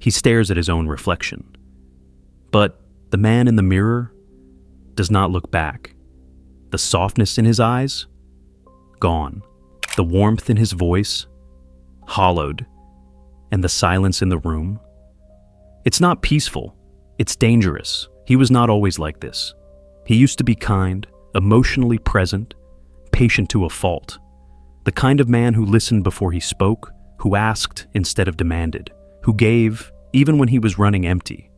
He stares at his own reflection. But the man in the mirror does not look back. The softness in his eyes? Gone. The warmth in his voice? Hollowed. And the silence in the room? It's not peaceful. It's dangerous. He was not always like this. He used to be kind, emotionally present, patient to a fault. The kind of man who listened before he spoke, who asked instead of demanded, who gave even when he was running empty.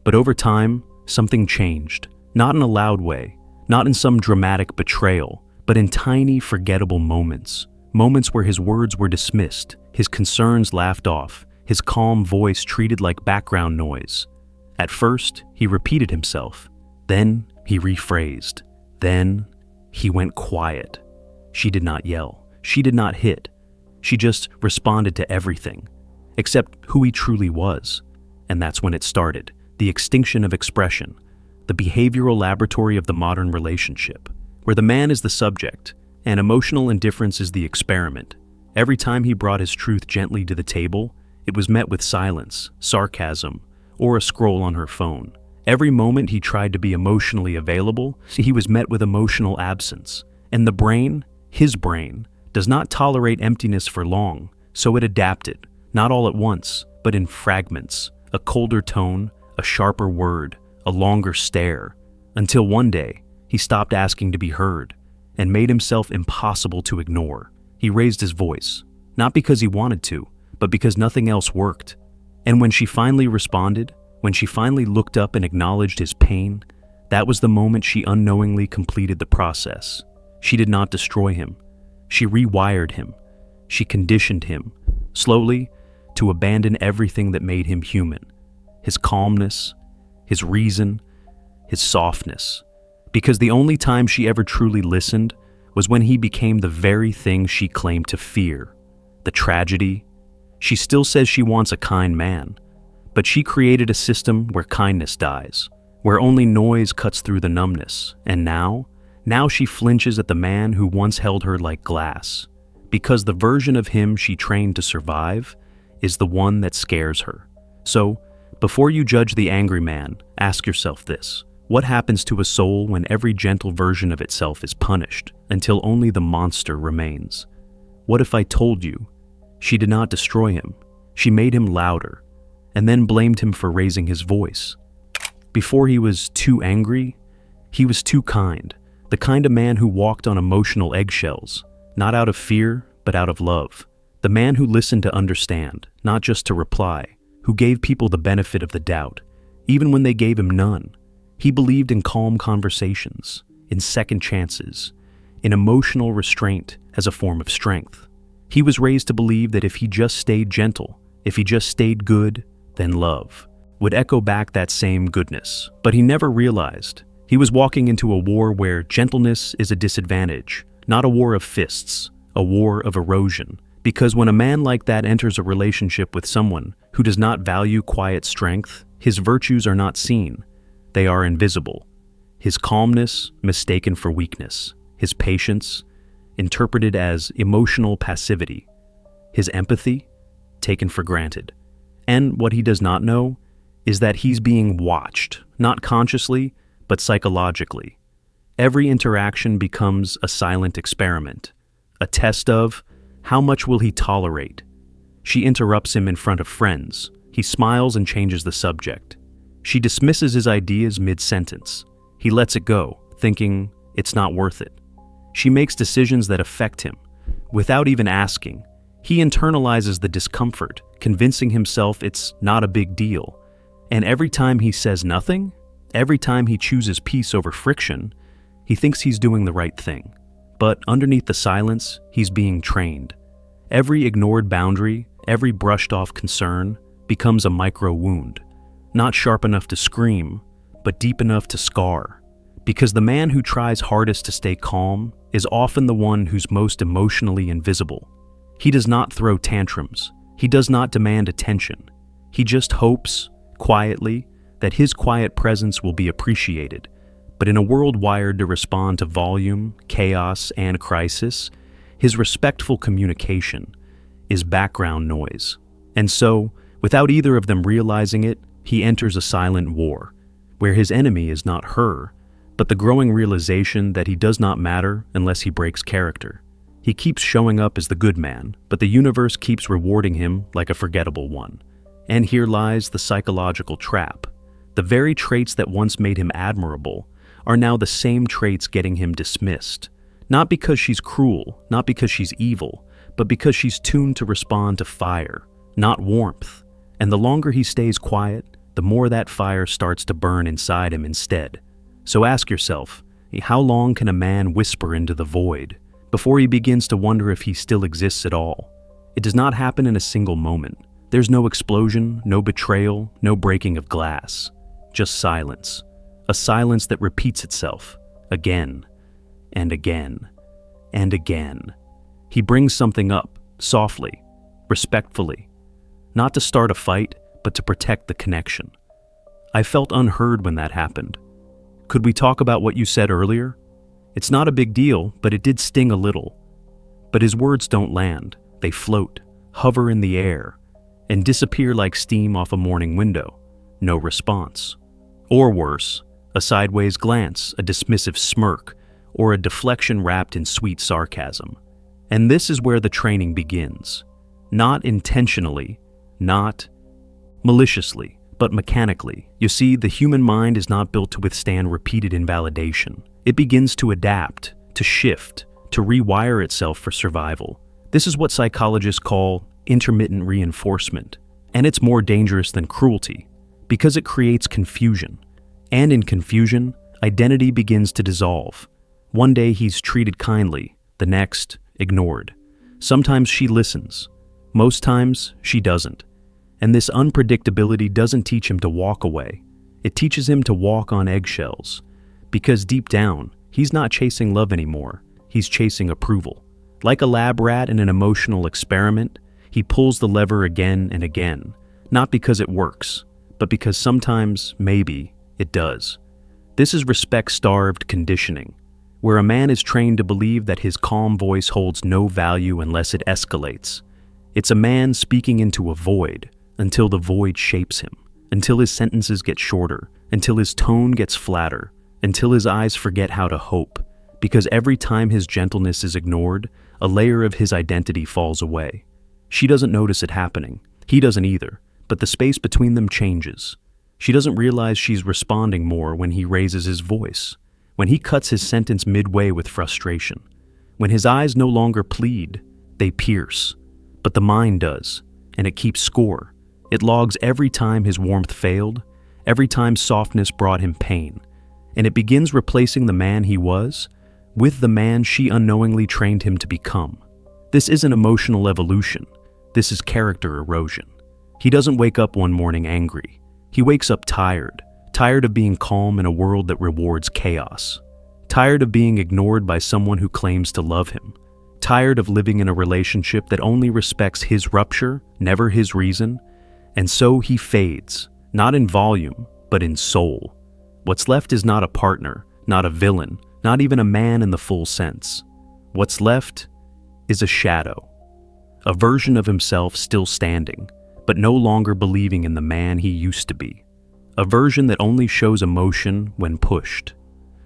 But over time, something changed. Not in a loud way, not in some dramatic betrayal, but in tiny, forgettable moments. Moments where his words were dismissed, his concerns laughed off, his calm voice treated like background noise. At first, he repeated himself. Then, he rephrased. Then, he went quiet. She did not yell. She did not hit. She just responded to everything, except who he truly was. And that's when it started. The extinction of expression. The behavioral laboratory of the modern relationship, where the man is the subject and emotional indifference is the experiment. Every time he brought his truth gently to the table, it was met with silence, sarcasm, or a scroll on her phone. Every moment he tried to be emotionally available, he was met with emotional absence. And the brain, his brain, does not tolerate emptiness for long, so it adapted, not all at once, but in fragments, a colder tone, a sharper word, a longer stare, until one day he stopped asking to be heard and made himself impossible to ignore. He raised his voice, not because he wanted to, but because nothing else worked. And when she finally responded, when she finally looked up and acknowledged his pain, that was the moment she unknowingly completed the process. She did not destroy him. She rewired him. She conditioned him, slowly, to abandon everything that made him human. His calmness, his reason, his softness. Because the only time she ever truly listened was when he became the very thing she claimed to fear. The tragedy. She still says she wants a kind man, but she created a system where kindness dies, where only noise cuts through the numbness. And now she flinches at the man who once held her like glass, because the version of him she trained to survive is the one that scares her. So, before you judge the angry man, ask yourself this. What happens to a soul when every gentle version of itself is punished until only the monster remains? What if I told you she did not destroy him? She made him louder, and then blamed him for raising his voice. Before he was too angry, he was too kind, the kind of man who walked on emotional eggshells, not out of fear, but out of love. The man who listened to understand, not just to reply, who gave people the benefit of the doubt, even when they gave him none. He believed in calm conversations, in second chances, in emotional restraint as a form of strength. He was raised to believe that if he just stayed gentle, if he just stayed good, then love would echo back that same goodness. But he never realized he was walking into a war where gentleness is a disadvantage, not a war of fists, a war of erosion. Because when a man like that enters a relationship with someone who does not value quiet strength, his virtues are not seen. They are invisible. His calmness mistaken for weakness. His patience interpreted as emotional passivity. His empathy taken for granted. And what he does not know is that he's being watched, not consciously, but psychologically. Every interaction becomes a silent experiment, a test of how much will he tolerate. She interrupts him in front of friends. He smiles and changes the subject. She dismisses his ideas mid-sentence. He lets it go, thinking it's not worth it. She makes decisions that affect him. Without even asking, he internalizes the discomfort, convincing himself it's not a big deal. And every time he says nothing, every time he chooses peace over friction, he thinks he's doing the right thing. But underneath the silence, he's being trained. Every ignored boundary, every brushed-off concern becomes a micro-wound. Not sharp enough to scream, but deep enough to scar. Because the man who tries hardest to stay calm is often the one who's most emotionally invisible. He does not throw tantrums. He does not demand attention. He just hopes, quietly, that his quiet presence will be appreciated. But in a world wired to respond to volume, chaos, and crisis, his respectful communication is background noise. And so, Without either of them realizing it, he enters a silent war, where his enemy is not her, but the growing realization that he does not matter unless he breaks character. He keeps showing up as the good man, but the universe keeps rewarding him like a forgettable one. And here lies the psychological trap. The very traits that once made him admirable are now the same traits getting him dismissed. Not because she's cruel, not because she's evil, but because she's tuned to respond to fire, not warmth. And the longer he stays quiet, the more that fire starts to burn inside him instead. So ask yourself, how long can a man whisper into the void before he begins to wonder if he still exists at all? It does not happen in a single moment. There's no explosion, no betrayal, no breaking of glass. Just silence. A silence that repeats itself again and again and again. He brings something up, softly, respectfully. Not to start a fight, but to protect the connection. I felt unheard when that happened. Could we talk about what you said earlier? It's not a big deal, but it did sting a little. But his words don't land. They float, hover in the air, and disappear like steam off a morning window. No response. Or worse, a sideways glance, a dismissive smirk, or a deflection wrapped in sweet sarcasm. And this is where the training begins. Not intentionally, not maliciously, but mechanically. You see, the human mind is not built to withstand repeated invalidation. It begins to adapt, to shift, to rewire itself for survival. This is what psychologists call intermittent reinforcement, and it's more dangerous than cruelty because it creates confusion. And in confusion, identity begins to dissolve. One day he's treated kindly, the next, ignored. Sometimes she listens. Most times, she doesn't. And this unpredictability doesn't teach him to walk away. It teaches him to walk on eggshells. Because deep down, he's not chasing love anymore. He's chasing approval. Like a lab rat in an emotional experiment, he pulls the lever again and again. Not because it works, but because sometimes, maybe, it does. This is respect-starved conditioning, where a man is trained to believe that his calm voice holds no value unless it escalates. It's a man speaking into a void, until the void shapes him, until his sentences get shorter, until his tone gets flatter, until his eyes forget how to hope, because every time his gentleness is ignored, a layer of his identity falls away. She doesn't notice it happening. He doesn't either, but the space between them changes. She doesn't realize she's responding more when he raises his voice, when he cuts his sentence midway with frustration, when his eyes no longer plead, they pierce. But the mind does, and it keeps score. It logs every time his warmth failed, every time softness brought him pain, and it begins replacing the man he was with the man she unknowingly trained him to become. This isn't emotional evolution. This is character erosion. He doesn't wake up one morning angry. He wakes up tired of being calm in a world that rewards chaos, tired of being ignored by someone who claims to love him, tired of living in a relationship that only respects his rupture, never his reason. And so he fades, not in volume, but in soul. What's left is not a partner, not a villain, not even a man in the full sense. What's left is a shadow, a version of himself still standing, but no longer believing in the man he used to be. A version that only shows emotion when pushed,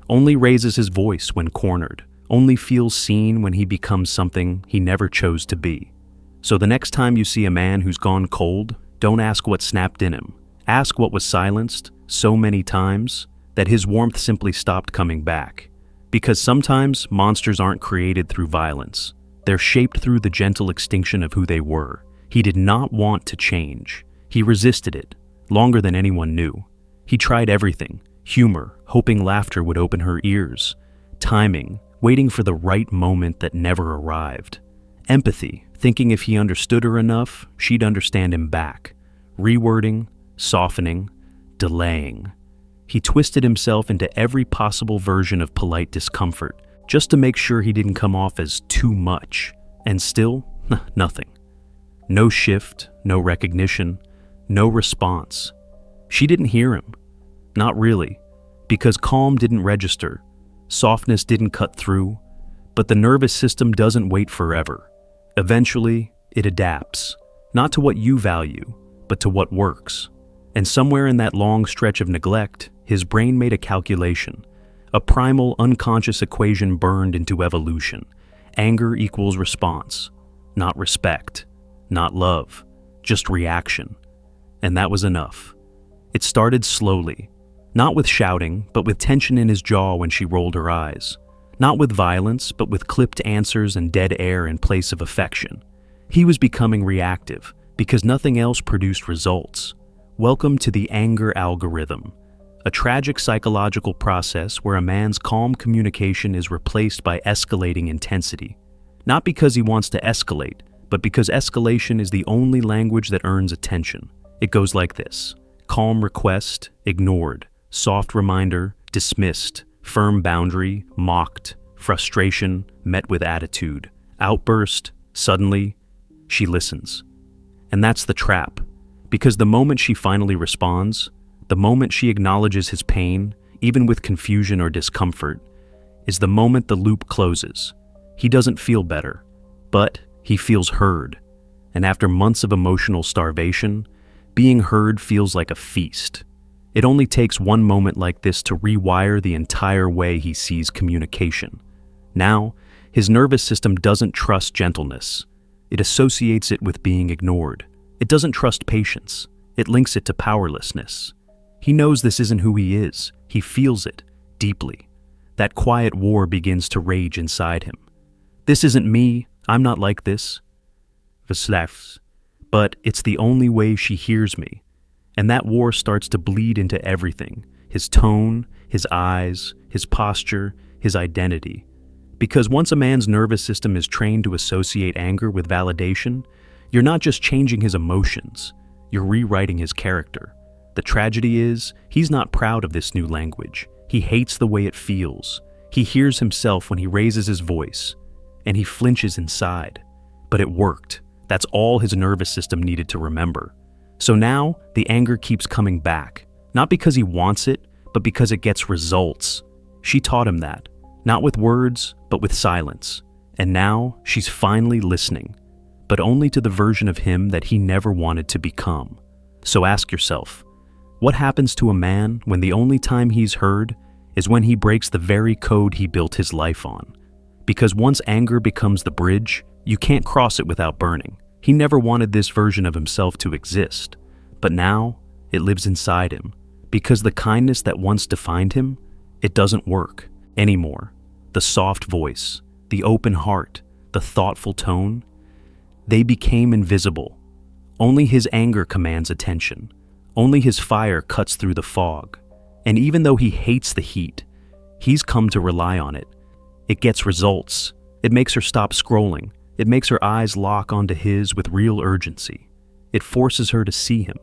only raises his voice when cornered, only feels seen when he becomes something he never chose to be. So the next time you see a man who's gone cold, don't ask what snapped in him. Ask what was silenced so many times that his warmth simply stopped coming back. Because sometimes monsters aren't created through violence. They're shaped through the gentle extinction of who they were. He did not want to change. He resisted it, longer than anyone knew. He tried everything, humor, hoping laughter would open her ears, timing, waiting for the right moment that never arrived, empathy, thinking if he understood her enough, she'd understand him back, rewording, softening, delaying. He twisted himself into every possible version of polite discomfort, just to make sure he didn't come off as too much. And still, nothing. No shift, no recognition, no response. She didn't hear him. Not really, because calm didn't register, softness didn't cut through, but the nervous system doesn't wait forever. Eventually, it adapts, not to what you value, but to what works. And somewhere in that long stretch of neglect, his brain made a calculation. A primal, unconscious equation burned into evolution. Anger equals response, not respect, not love, just reaction. And that was enough. It started slowly, not with shouting, but with tension in his jaw when she rolled her eyes. Not with violence, but with clipped answers and dead air in place of affection. He was becoming reactive, because nothing else produced results. Welcome to the anger algorithm, a tragic psychological process where a man's calm communication is replaced by escalating intensity. Not because he wants to escalate, but because escalation is the only language that earns attention. It goes like this: calm request, ignored; soft reminder, dismissed; firm boundary, mocked; frustration, met with attitude; outburst, suddenly. She listens. And that's the trap, because the moment she finally responds, the moment she acknowledges his pain, even with confusion or discomfort, is the moment the loop closes. He doesn't feel better, but he feels heard. And after months of emotional starvation, being heard feels like a feast. It only takes one moment like this to rewire the entire way he sees communication. Now, his nervous system doesn't trust gentleness. It associates it with being ignored. It doesn't trust patience. It links it to powerlessness. He knows this isn't who he is. He feels it deeply. That quiet war begins to rage inside him. This isn't me. I'm not like this. But it's the only way she hears me. And that war starts to bleed into everything: his tone, his eyes, his posture, his identity. Because once a man's nervous system is trained to associate anger with validation, you're not just changing his emotions, you're rewriting his character. The tragedy is, he's not proud of this new language. He hates the way it feels. He hears himself when he raises his voice, and he flinches inside. But it worked. That's all his nervous system needed to remember. So now, the anger keeps coming back, not because he wants it, but because it gets results. She taught him that, not with words, but with silence. And now, she's finally listening, but only to the version of him that he never wanted to become. So ask yourself, what happens to a man when the only time he's heard is when he breaks the very code he built his life on? Because once anger becomes the bridge, you can't cross it without burning. He never wanted this version of himself to exist, but now it lives inside him. Because the kindness that once defined him, it doesn't work anymore. The soft voice, the open heart, the thoughtful tone, they became invisible. Only his anger commands attention. Only his fire cuts through the fog. And even though he hates the heat, he's come to rely on it. It gets results. It makes her stop scrolling. It makes her eyes lock onto his with real urgency. It forces her to see him.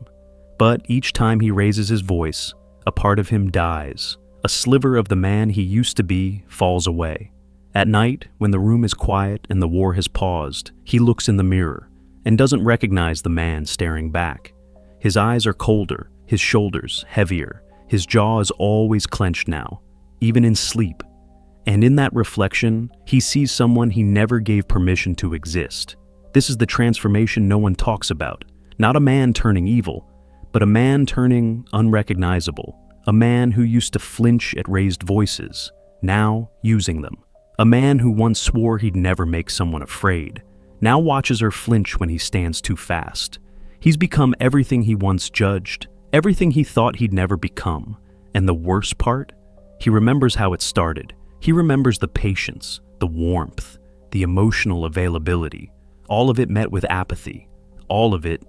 But each time he raises his voice, a part of him dies. A sliver of the man he used to be falls away. At night, when the room is quiet and the war has paused, he looks in the mirror and doesn't recognize the man staring back. His eyes are colder, his shoulders heavier, his jaw is always clenched now, even in sleep. And in that reflection, he sees someone he never gave permission to exist. This is the transformation no one talks about. Not a man turning evil, but a man turning unrecognizable. A man who used to flinch at raised voices, now using them. A man who once swore he'd never make someone afraid, now watches her flinch when he stands too fast. He's become everything he once judged, everything he thought he'd never become. And the worst part? He remembers how it started. He remembers the patience, the warmth, the emotional availability. All of it met with apathy. All of it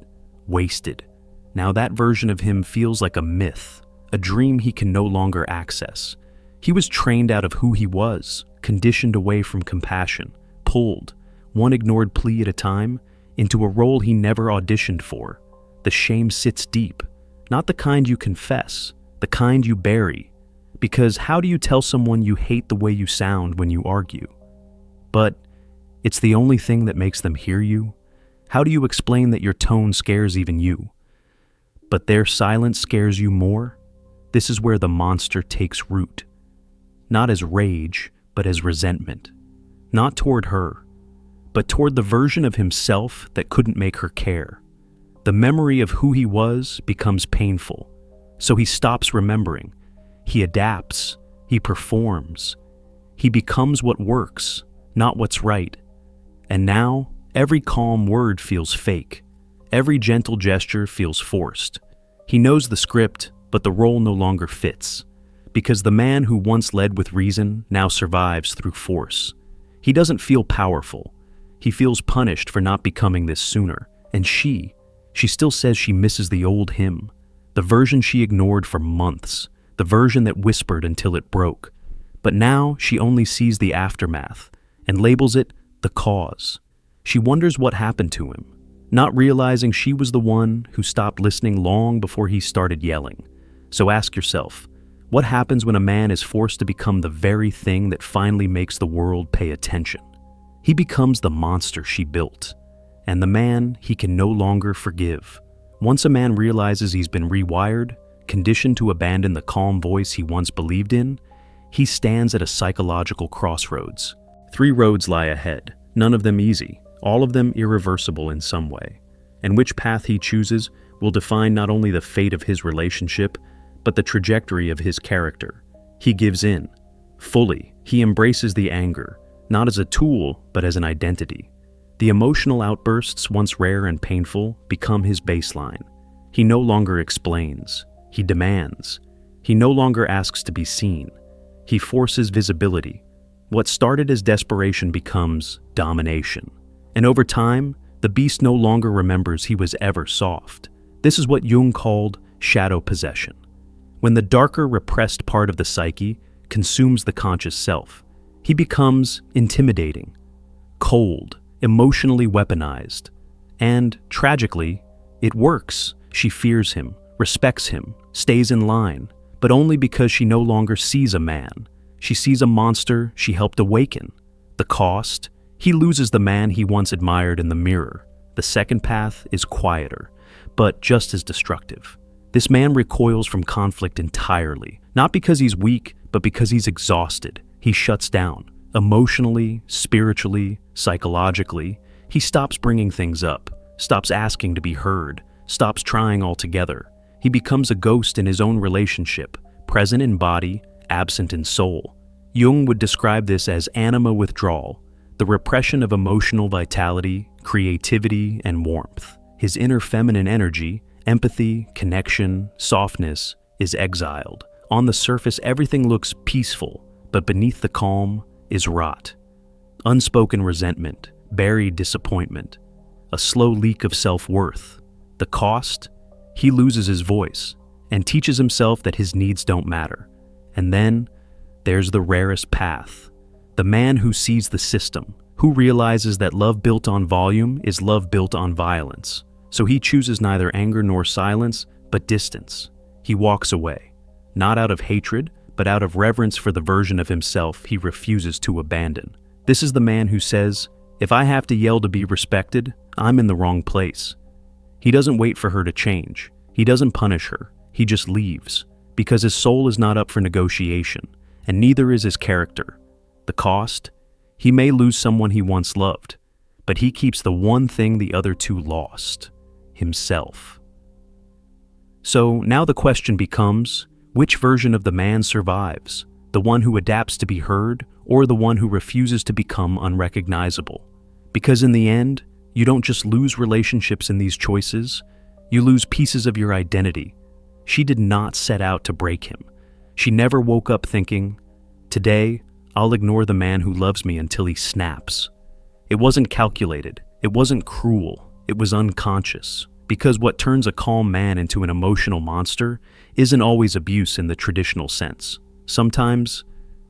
wasted. Now that version of him feels like a myth, a dream he can no longer access. He was trained out of who he was, conditioned away from compassion, pulled, one ignored plea at a time, into a role he never auditioned for. The shame sits deep, not the kind you confess, the kind you bury. Because how do you tell someone you hate the way you sound when you argue? But it's the only thing that makes them hear you. How do you explain that your tone scares even you? But their silence scares you more? This is where the monster takes root. Not as rage, but as resentment. Not toward her, but toward the version of himself that couldn't make her care. The memory of who he was becomes painful. So he stops remembering. He adapts. He performs. He becomes what works, not what's right. And now, every calm word feels fake. Every gentle gesture feels forced. He knows the script, but the role no longer fits. Because the man who once led with reason now survives through force. He doesn't feel powerful. He feels punished for not becoming this sooner. And she still says she misses the old him. The version she ignored for months. The version that whispered until it broke. But now she only sees the aftermath and labels it the cause. She wonders what happened to him, not realizing she was the one who stopped listening long before he started yelling. So ask yourself, what happens when a man is forced to become the very thing that finally makes the world pay attention? He becomes the monster she built, and the man he can no longer forgive. Once a man realizes he's been rewired, conditioned to abandon the calm voice he once believed in, he stands at a psychological crossroads. 3 roads lie ahead, none of them easy, all of them irreversible in some way. And which path he chooses will define not only the fate of his relationship, but the trajectory of his character. He gives in. Fully, he embraces the anger, not as a tool, but as an identity. The emotional outbursts, once rare and painful, become his baseline. He no longer explains. He demands. He no longer asks to be seen. He forces visibility. What started as desperation becomes domination. And over time, the beast no longer remembers he was ever soft. This is what Jung called shadow possession. When the darker, repressed part of the psyche consumes the conscious self, he becomes intimidating, cold, emotionally weaponized. And, tragically, it works. She fears him, respects him, stays in line, but only because she no longer sees a man. She sees a monster she helped awaken. The cost? He loses the man he once admired in the mirror. The second path is quieter, but just as destructive. This man recoils from conflict entirely, not because he's weak, but because he's exhausted. He shuts down. Emotionally, spiritually, psychologically, he stops bringing things up, stops asking to be heard, stops trying altogether. He becomes a ghost in his own relationship, present in body, absent in soul. Jung would describe this as anima withdrawal, the repression of emotional vitality, creativity, and warmth. His inner feminine energy, empathy, connection, softness, is exiled. On the surface, everything looks peaceful, but beneath the calm is rot. Unspoken resentment, buried disappointment, a slow leak of self-worth. The cost? He loses his voice and teaches himself that his needs don't matter. And then there's the rarest path. The man who sees the system, who realizes that love built on volume is love built on violence. So he chooses neither anger nor silence, but distance. He walks away, not out of hatred, but out of reverence for the version of himself he refuses to abandon. This is the man who says, if I have to yell to be respected, I'm in the wrong place. He doesn't wait for her to change. He doesn't punish her. He just leaves, because his soul is not up for negotiation, and neither is his character. The cost? He may lose someone he once loved, but he keeps the one thing the other two lost: himself. So now the question becomes, which version of the man survives? The one who adapts to be heard, or the one who refuses to become unrecognizable? Because in the end, you don't just lose relationships in these choices, you lose pieces of your identity. She did not set out to break him. She never woke up thinking, today, I'll ignore the man who loves me until he snaps. It wasn't calculated. It wasn't cruel. It was unconscious. Because what turns a calm man into an emotional monster isn't always abuse in the traditional sense. Sometimes,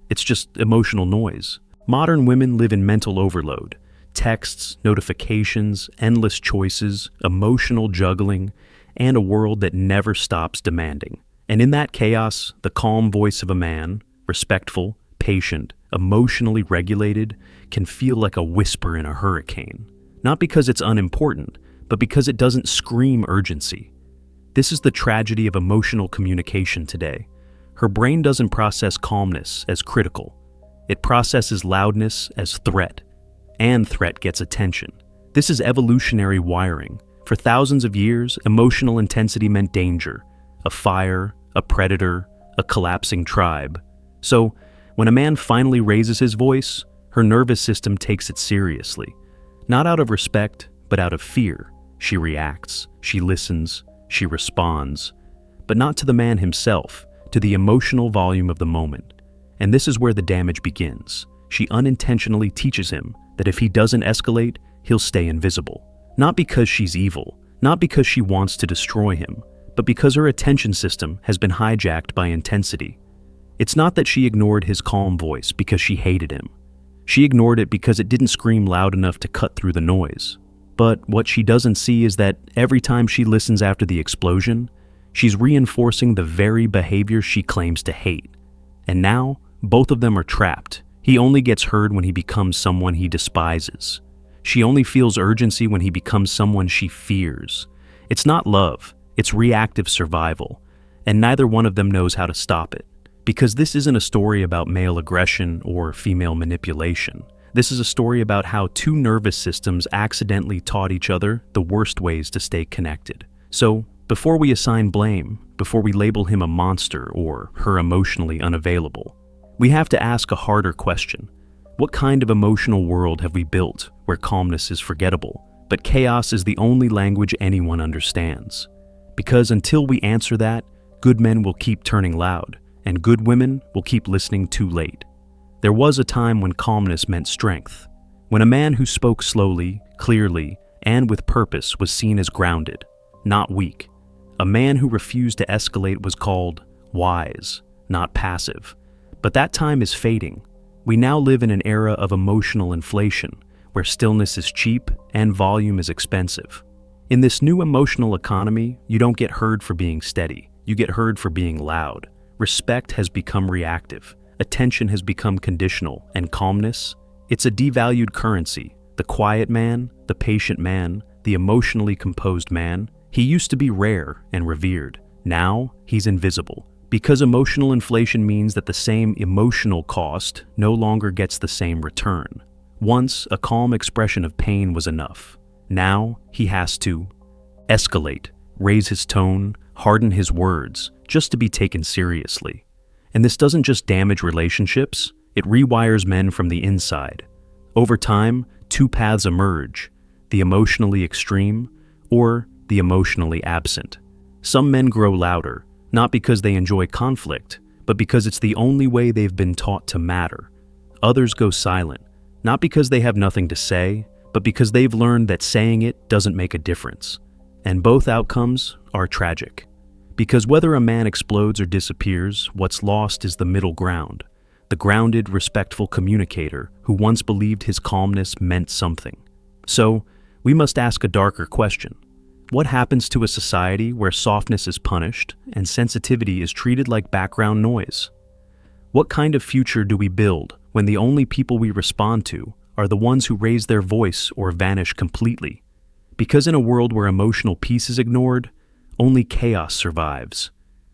it's just emotional noise. Modern women live in mental overload. Texts, notifications, endless choices, emotional juggling, and a world that never stops demanding. And in that chaos, the calm voice of a man, respectful, patient, emotionally regulated, can feel like a whisper in a hurricane. Not because it's unimportant, but because it doesn't scream urgency. This is the tragedy of emotional communication today. Her brain doesn't process calmness as critical. It processes loudness as threat. And threat gets attention. This is evolutionary wiring. For thousands of years, emotional intensity meant danger, a fire, a predator, a collapsing tribe. So, when a man finally raises his voice, her nervous system takes it seriously. Not out of respect, but out of fear. She reacts, she listens, she responds. But not to the man himself, to the emotional volume of the moment. And this is where the damage begins. She unintentionally teaches him that if he doesn't escalate, he'll stay invisible. Not because she's evil, not because she wants to destroy him, but because her attention system has been hijacked by intensity. It's not that she ignored his calm voice because she hated him. She ignored it because it didn't scream loud enough to cut through the noise. But what she doesn't see is that every time she listens after the explosion, she's reinforcing the very behavior she claims to hate. And now, both of them are trapped. He only gets heard when he becomes someone he despises. She only feels urgency when he becomes someone she fears. It's not love, it's reactive survival. And neither one of them knows how to stop it. Because this isn't a story about male aggression or female manipulation. This is a story about how two nervous systems accidentally taught each other the worst ways to stay connected. So, before we assign blame, before we label him a monster or her emotionally unavailable, we have to ask a harder question. What kind of emotional world have we built where calmness is forgettable, but chaos is the only language anyone understands? Because until we answer that, good men will keep turning loud, and good women will keep listening too late. There was a time when calmness meant strength, when a man who spoke slowly, clearly, and with purpose was seen as grounded, not weak. A man who refused to escalate was called wise, not passive. But that time is fading. We now live in an era of emotional inflation, where stillness is cheap and volume is expensive. In this new emotional economy, you don't get heard for being steady. You get heard for being loud. Respect has become reactive. Attention has become conditional. And calmness? It's a devalued currency. The quiet man, the patient man, the emotionally composed man, he used to be rare and revered. Now, he's invisible. Because emotional inflation means that the same emotional cost no longer gets the same return. Once, a calm expression of pain was enough. Now, he has to escalate, raise his tone, harden his words, just to be taken seriously. And this doesn't just damage relationships, it rewires men from the inside. Over time, two paths emerge, the emotionally extreme or the emotionally absent. Some men grow louder, not because they enjoy conflict, but because it's the only way they've been taught to matter. Others go silent, not because they have nothing to say, but because they've learned that saying it doesn't make a difference. And both outcomes are tragic. Because whether a man explodes or disappears, what's lost is the middle ground, the grounded, respectful communicator who once believed his calmness meant something. So, we must ask a darker question. What happens to a society where softness is punished and sensitivity is treated like background noise? What kind of future do we build when the only people we respond to are the ones who raise their voice or vanish completely? Because in a world where emotional peace is ignored, only chaos survives.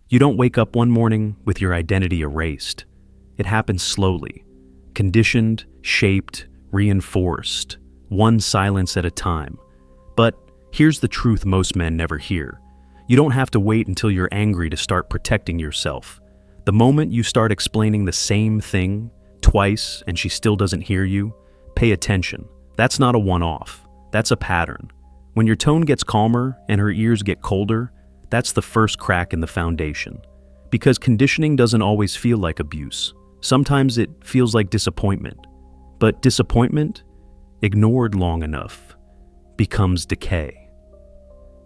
You don't wake up one morning with your identity erased. It happens slowly, conditioned, shaped, reinforced, one silence at a time. But here's the truth most men never hear. You don't have to wait until you're angry to start protecting yourself. The moment you start explaining the same thing twice and she still doesn't hear you, pay attention. That's not a one-off. That's a pattern. When your tone gets calmer and her ears get colder, that's the first crack in the foundation. Because conditioning doesn't always feel like abuse. Sometimes it feels like disappointment. But disappointment, ignored long enough, becomes decay.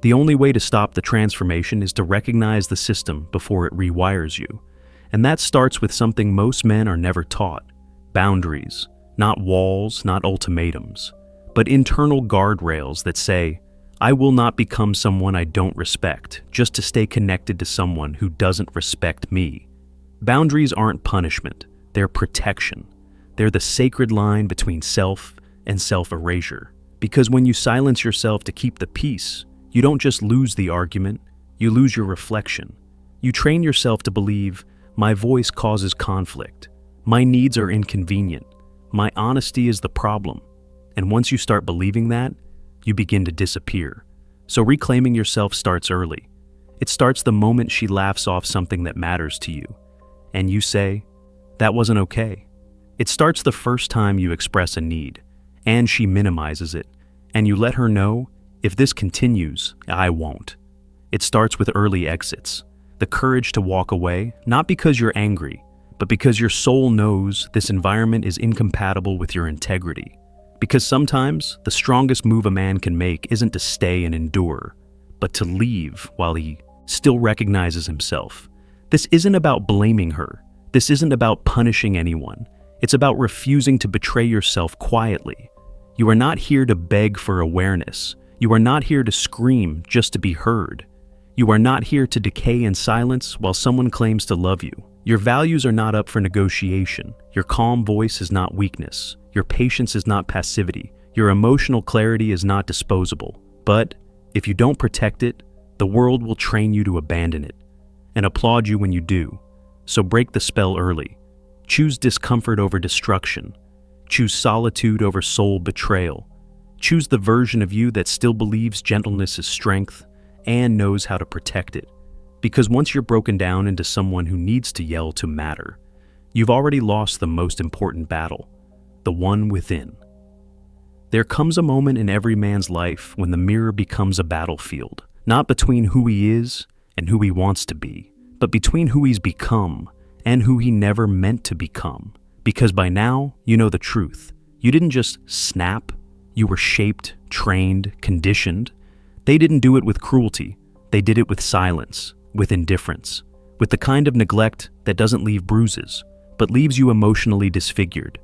The only way to stop the transformation is to recognize the system before it rewires you. And that starts with something most men are never taught: boundaries, not walls, not ultimatums, but internal guardrails that say, I will not become someone I don't respect just to stay connected to someone who doesn't respect me. Boundaries aren't punishment, they're protection. They're the sacred line between self and self-erasure. Because when you silence yourself to keep the peace, you don't just lose the argument, you lose your reflection. You train yourself to believe, my voice causes conflict, my needs are inconvenient, my honesty is the problem. And once you start believing that, you begin to disappear. So reclaiming yourself starts early. It starts the moment she laughs off something that matters to you, and you say, "That wasn't okay." It starts the first time you express a need, and she minimizes it, and you let her know, "If this continues, I won't." It starts with early exits, the courage to walk away, not because you're angry, but because your soul knows this environment is incompatible with your integrity. Because sometimes the strongest move a man can make isn't to stay and endure, but to leave while he still recognizes himself. This isn't about blaming her. This isn't about punishing anyone. It's about refusing to betray yourself quietly. You are not here to beg for awareness. You are not here to scream just to be heard. You are not here to decay in silence while someone claims to love you. Your values are not up for negotiation. Your calm voice is not weakness. Your patience is not passivity. Your emotional clarity is not disposable. But if you don't protect it, the world will train you to abandon it and applaud you when you do. So break the spell early. Choose discomfort over destruction. Choose solitude over soul betrayal. Choose the version of you that still believes gentleness is strength and knows how to protect it. Because once you're broken down into someone who needs to yell to matter, you've already lost the most important battle, the one within. There comes a moment in every man's life when the mirror becomes a battlefield, not between who he is and who he wants to be, but between who he's become and who he never meant to become. Because by now, you know the truth. You didn't just snap. You were shaped, trained, conditioned. They didn't do it with cruelty. They did it with silence, with indifference, with the kind of neglect that doesn't leave bruises, but leaves you emotionally disfigured.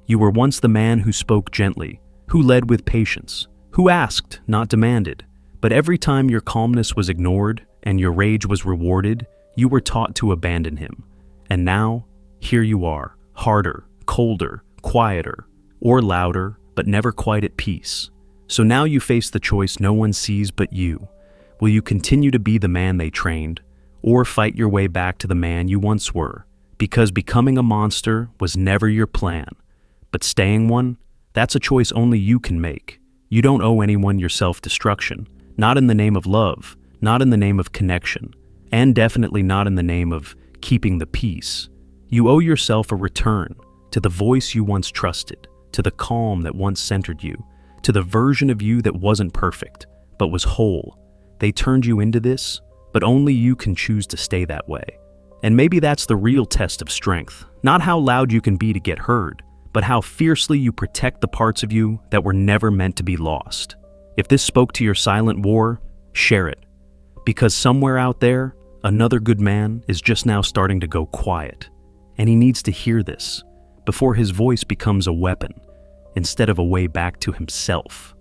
You were once the man who spoke gently, who led with patience, who asked, not demanded. But every time your calmness was ignored and your rage was rewarded, you were taught to abandon him. And now, here you are, harder, colder, quieter, or louder, but never quite at peace. So now you face the choice no one sees but you. Will you continue to be the man they trained, or fight your way back to the man you once were? Because becoming a monster was never your plan. But staying one, that's a choice only you can make. You don't owe anyone your self-destruction, not in the name of love, not in the name of connection, and definitely not in the name of keeping the peace. You owe yourself a return to the voice you once trusted, to the calm that once centered you, to the version of you that wasn't perfect, but was whole. They turned you into this, but only you can choose to stay that way. And maybe that's the real test of strength, not how loud you can be to get heard, but how fiercely you protect the parts of you that were never meant to be lost. If this spoke to your silent war, share it. Because somewhere out there, another good man is just now starting to go quiet. And he needs to hear this before his voice becomes a weapon instead of a way back to himself.